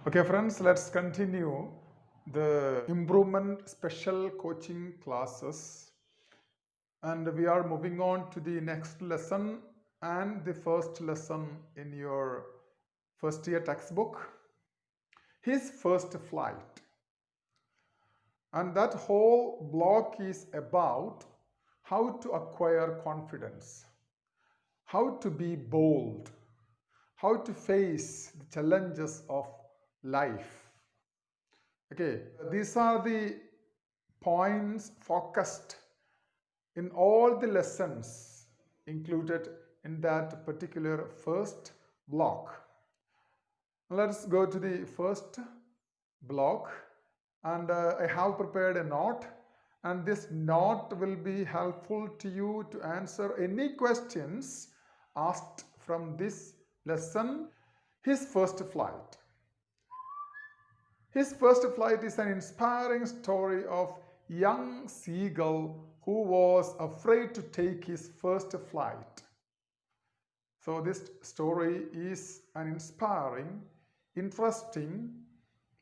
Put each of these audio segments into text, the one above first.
Okay, friends, let's continue the improvement special coaching classes. And we are moving on to the next lesson and the first lesson in your first year textbook, his first flight. And that whole block is about how to acquire confidence, how to be bold, how to face the challenges of life. Okay, these are the points focused in all the lessons included in that particular first block. Let's go to the first block, and I have prepared a note, and this note will be helpful to you to answer any questions asked from this lesson, his first flight. His first flight is an inspiring story of young seagull who was afraid to take his first flight. So this story is an inspiring, interesting,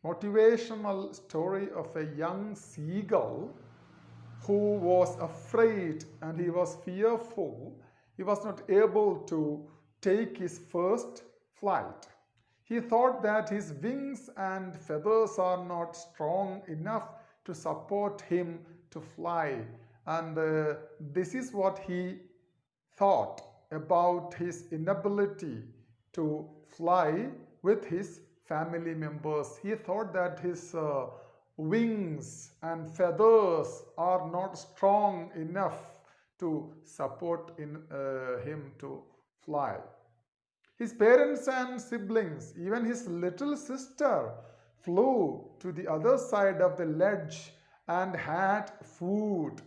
motivational story of a young seagull who was afraid and he was fearful. He was not able to take his first flight. He thought that his wings and feathers are not strong enough to support him to fly. And this is what he thought about his inability to fly with his family members. He thought that his wings and feathers are not strong enough to support him to fly. His parents and siblings, even his little sister, flew to the other side of the ledge and had food.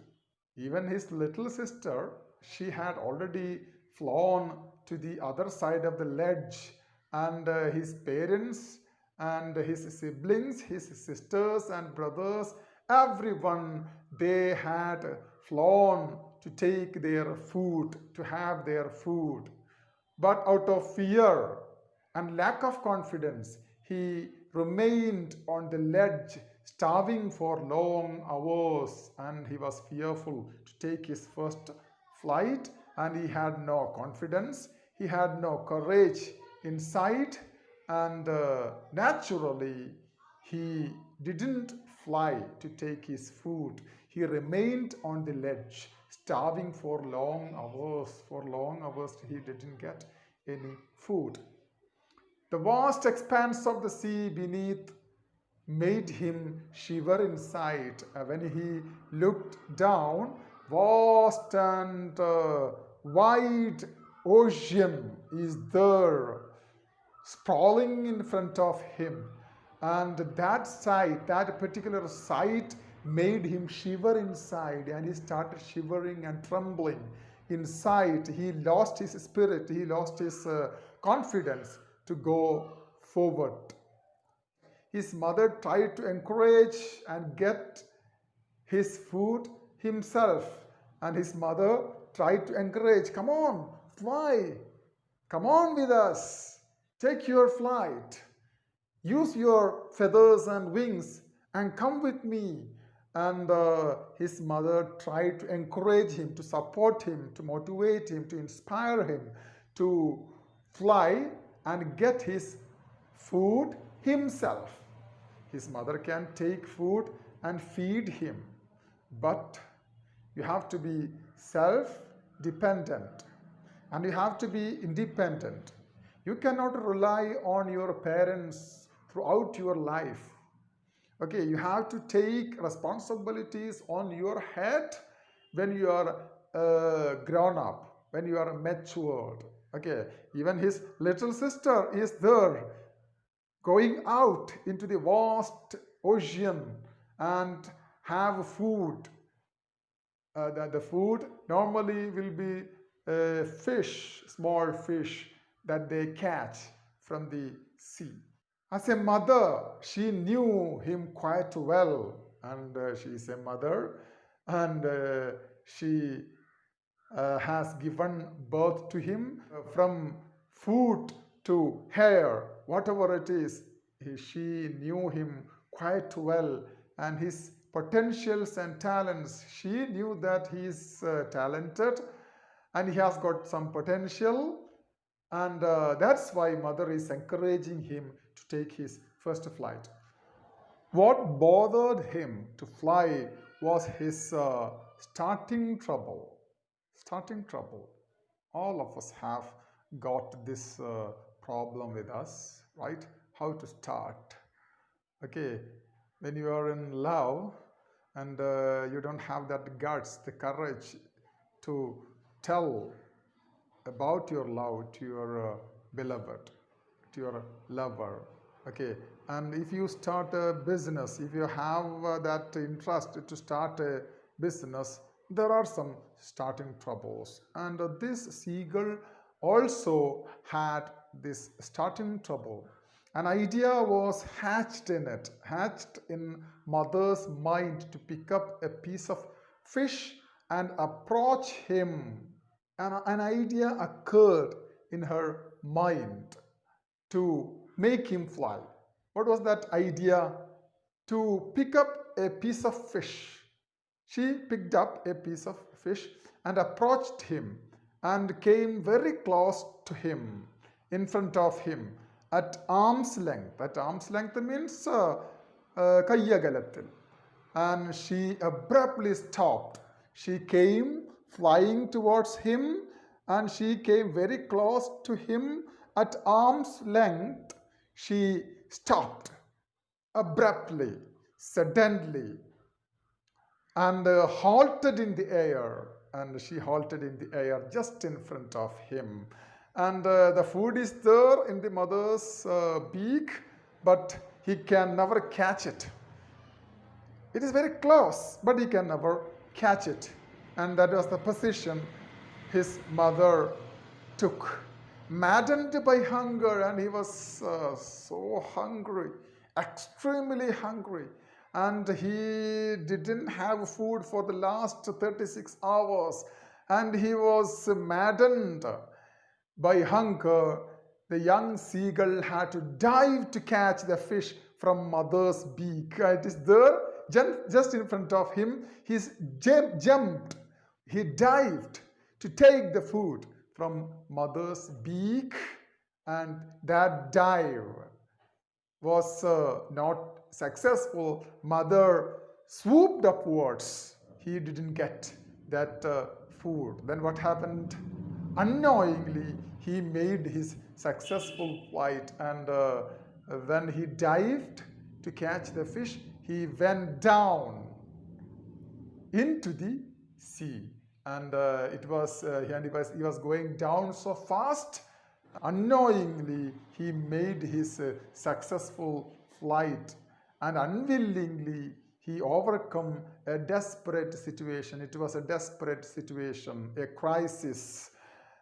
Even his little sister, she had already flown to the other side of the ledge, and his parents and his siblings, his sisters and brothers, everyone, they had flown to take their food, to have their food. But out of fear and lack of confidence, he remained on the ledge, starving for long hours, and he was fearful to take his first flight, and he had no confidence, he had no courage inside, and naturally, he didn't fly to take his food. He remained on the ledge, starving for long hours. For long hours, he didn't get any food. The vast expanse of the sea beneath made him shiver inside. When he looked down, vast and wide ocean is there, sprawling in front of him. And that sight, that particular sight, made him shiver inside, and he started shivering and trembling inside. He lost his spirit, he lost his confidence to go forward. His mother tried to encourage and get his food himself, and his mother tried to encourage, come on, fly, come on with us, take your flight, use your feathers and wings and come with me. And his mother tried to encourage him, to support him, to motivate him, to inspire him to fly and get his food himself. His mother can take food and feed him, but you have to be self-dependent and you have to be independent. You cannot rely on your parents throughout your life. Okay, you have to take responsibilities on your head when you are grown up, when you are matured. Okay, even his little sister is there, going out into the vast ocean and have food. The food normally will be fish, small fish that they catch from the sea. As a mother, she knew him quite well, and she is a mother, and she has given birth to him from food to hair, whatever it is. She knew him quite well and his potentials and talents. She knew that he is talented and he has got some potential, and that's why mother is encouraging him to take his first flight. What bothered him to fly was his starting trouble. Starting trouble. All of us have got this problem with us, right? How to start. Okay, when you are in love and you don't have that guts, the courage to tell about your love to your beloved, to your lover. Okay, and if you start a business, if you have that interest to start a business, there are some starting troubles, and this seagull also had this starting trouble. An idea was hatched in it, hatched in mother's mind to pick up a piece of fish and approach him. An idea occurred in her mind to make him fly. What was that idea? To pick up a piece of fish. She picked up a piece of fish and approached him and came very close to him, in front of him, at arm's length. At arm's length means kayyagalathil. And she abruptly stopped. She came flying towards him and she came very close to him at arm's length. She stopped abruptly, suddenly, and halted in the air. And she halted in the air just in front of him. And the food is there in the mother's beak, but he can never catch it. It is very close, but he can never catch it. And that was the position his mother took. Maddened by hunger, and he was so hungry, extremely hungry. And he didn't have food for the last 36 hours. And he was maddened by hunger. The young seagull had to dive to catch the fish from mother's beak. It is there just in front of him. He jumped, he dived to take the food from mother's beak, and that dive was not successful. Mother swooped upwards. He didn't get that food. Then what happened? Unknowingly, he made his successful flight, and when he dived to catch the fish, he went down into the sea, and he was going down so fast. Unknowingly, he made his successful flight, and unwillingly he overcome a desperate situation. It was a desperate situation, a crisis,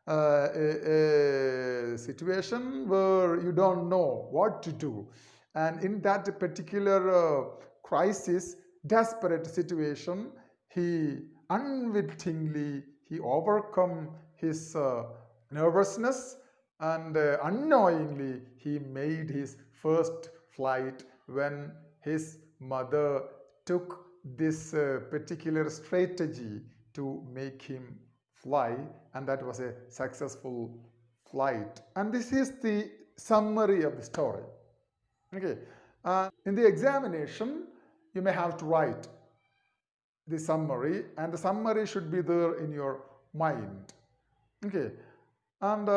a situation where you don't know what to do. And in that particular crisis, desperate situation, he unwittingly he overcome his nervousness, and unknowingly he made his first flight when his mother took this particular strategy to make him fly, and that was a successful flight. And this is the summary of the story. Okay, in the examination you may have to write the summary, and the summary should be there in your mind. Okay, and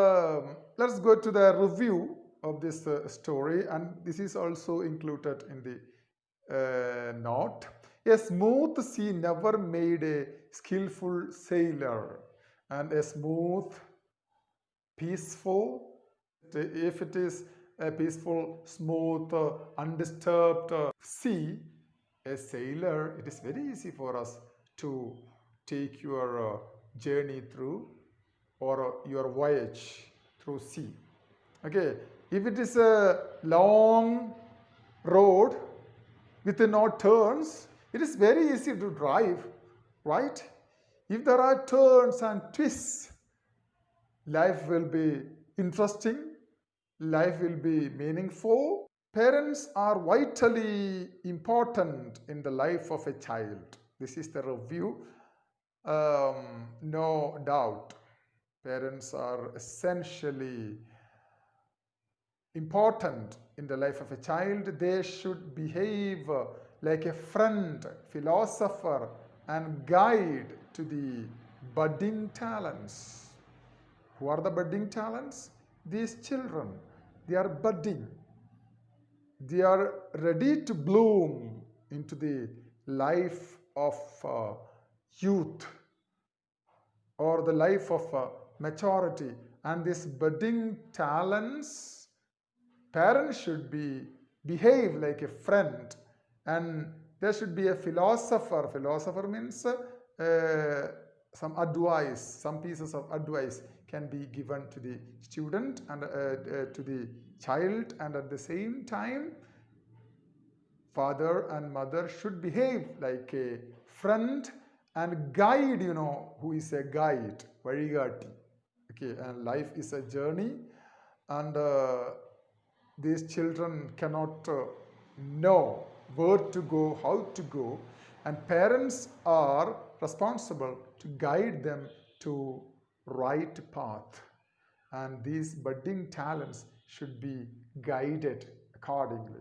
let's go to the review of this story, and this is also included in the note. A smooth sea never made a skillful sailor, and a smooth, peaceful, if it is a peaceful, smooth, undisturbed sea, a sailor, it is very easy for us to take your journey through, or your voyage through sea. Okay, if it is a long road with no turns, it is very easy to drive, right? If there are turns and twists, life will be interesting, life will be meaningful, Parents are vitally important in the life of a child. This is the review. No doubt, parents are essentially important in the life of a child. They should behave like a friend, philosopher, and guide to the budding talents. Who are the budding talents? These children. They are budding. They are ready to bloom into the life of youth or the life of maturity. And these budding talents, parents should behave like a friend, and there should be a philosopher. Philosopher means some advice, some pieces of advice can be given to the student and to the child, and at the same time father and mother should behave like a friend and guide. Who is a guide? Varigati. Okay, and life is a journey, and these children cannot know where to go, how to go, and parents are responsible to guide them to right path, and these budding talents should be guided accordingly.